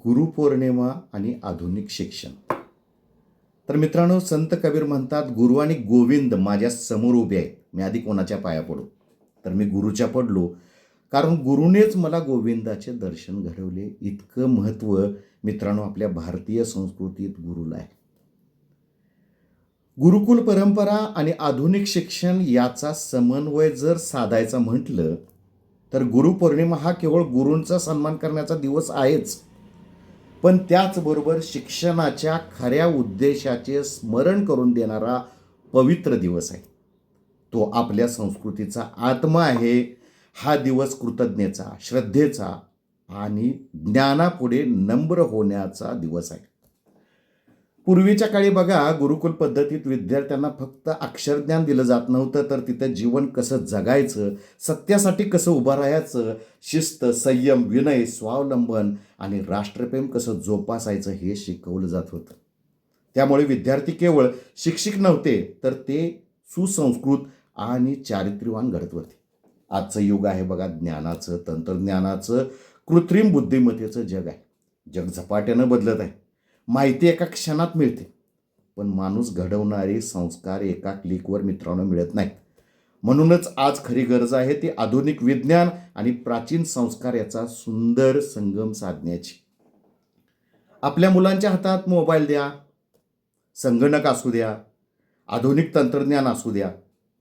गुरुपौर्णिमा आणि आधुनिक शिक्षण. तर मित्रांनो, संत कबीर म्हणतात, गुरु आणि गोविंद माझ्या समोर उभे आहेत, मी आधी कोणाच्या पाया पडू. तर मी गुरुच्या पडलो, कारण गुरुनेच मला गोविंदाचे दर्शन घडवले. इतकं महत्त्व मित्रांनो आपल्या भारतीय संस्कृतीत गुरुला आहे. गुरुकुल परंपरा आणि आधुनिक शिक्षण याचा समन्वय जर साधायचा म्हटलं तर गुरुपौर्णिमा हा केवळ गुरूंचा सन्मान करण्याचा दिवस आहेच, पण त्याचबरोबर शिक्षणाच्या खऱ्या उद्देशाचे स्मरण करून देणारा पवित्र दिवस आहे. तो आपल्या संस्कृतीचा आत्मा आहे. हा दिवस कृतज्ञतेचा, श्रद्धेचा आणि ज्ञानापुढे नम्र होण्याचा दिवस आहे. पूर्वीच्या काळी बघा, गुरुकुल पद्धतीत विद्यार्थ्यांना फक्त अक्षरज्ञान दिलं जात नव्हतं, तर तिथं जीवन कसं जगायचं, सत्यासाठी कसं उभं राहायचं, शिस्त, संयम, विनय, स्वावलंबन आणि राष्ट्रप्रेम कसं जोपासायचं हे शिकवलं जात होतं. त्यामुळे विद्यार्थी केवळ शिक्षित नव्हते, तर ते सुसंस्कृत आणि चारित्र्यवान घडत होते. आजचं युग आहे बघा ज्ञानाचं, तंत्रज्ञानाचं, कृत्रिम बुद्धिमत्तेचं जग आहे. जग झपाट्यानं बदलत आहे. माहिती एका क्षणात मिळते, पण माणूस घडवणारे संस्कार एका क्लिकवर मित्रांनो मिळत नाहीत. म्हणूनच आज खरी गरज आहे ती आधुनिक विज्ञान आणि प्राचीन संस्कार याचा सुंदर संगम साधण्याची. आपल्या मुलांच्या हातात मोबाईल द्या, संगणक असू द्या, आधुनिक तंत्रज्ञान असू द्या,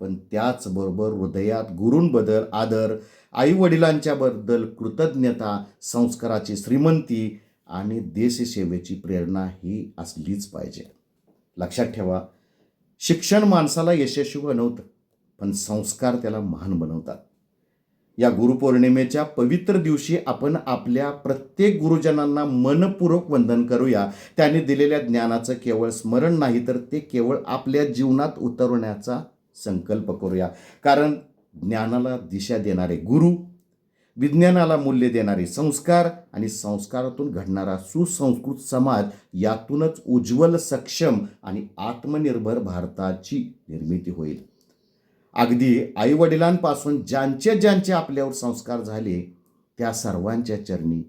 पण त्याचबरोबर हृदयात गुरूंबद्दल आदर, आई वडिलांच्याबद्दल कृतज्ञता, संस्काराची श्रीमंती आणि देशसेवेची प्रेरणा ही असलीच पाहिजे. लक्षात ठेवा, शिक्षण माणसाला यशस्वी बनवतं, पण संस्कार त्याला महान बनवतात. या गुरुपौर्णिमेच्या पवित्र दिवशी आपण आपल्या प्रत्येक गुरुजनांना मनपूर्वक वंदन करूया. त्यांनी दिलेल्या ज्ञानाचं केवळ स्मरण नाही, तर ते केवळ आपल्या जीवनात उतरवण्याचा संकल्प करूया. कारण ज्ञानाला दिशा देणारे गुरु, विज्ञानाला मूल्य देणारे संस्कार आणि संस्कारातून घडणारा सुसंस्कृत समाज, यातूनच उज्ज्वल, सक्षम आणि आत्मनिर्भर भारताची निर्मिती होईल. अगदी आईवडिलांपासून ज्यांचे ज्यांचे आपल्यावर संस्कार झाले, त्या सर्वांच्या चरणी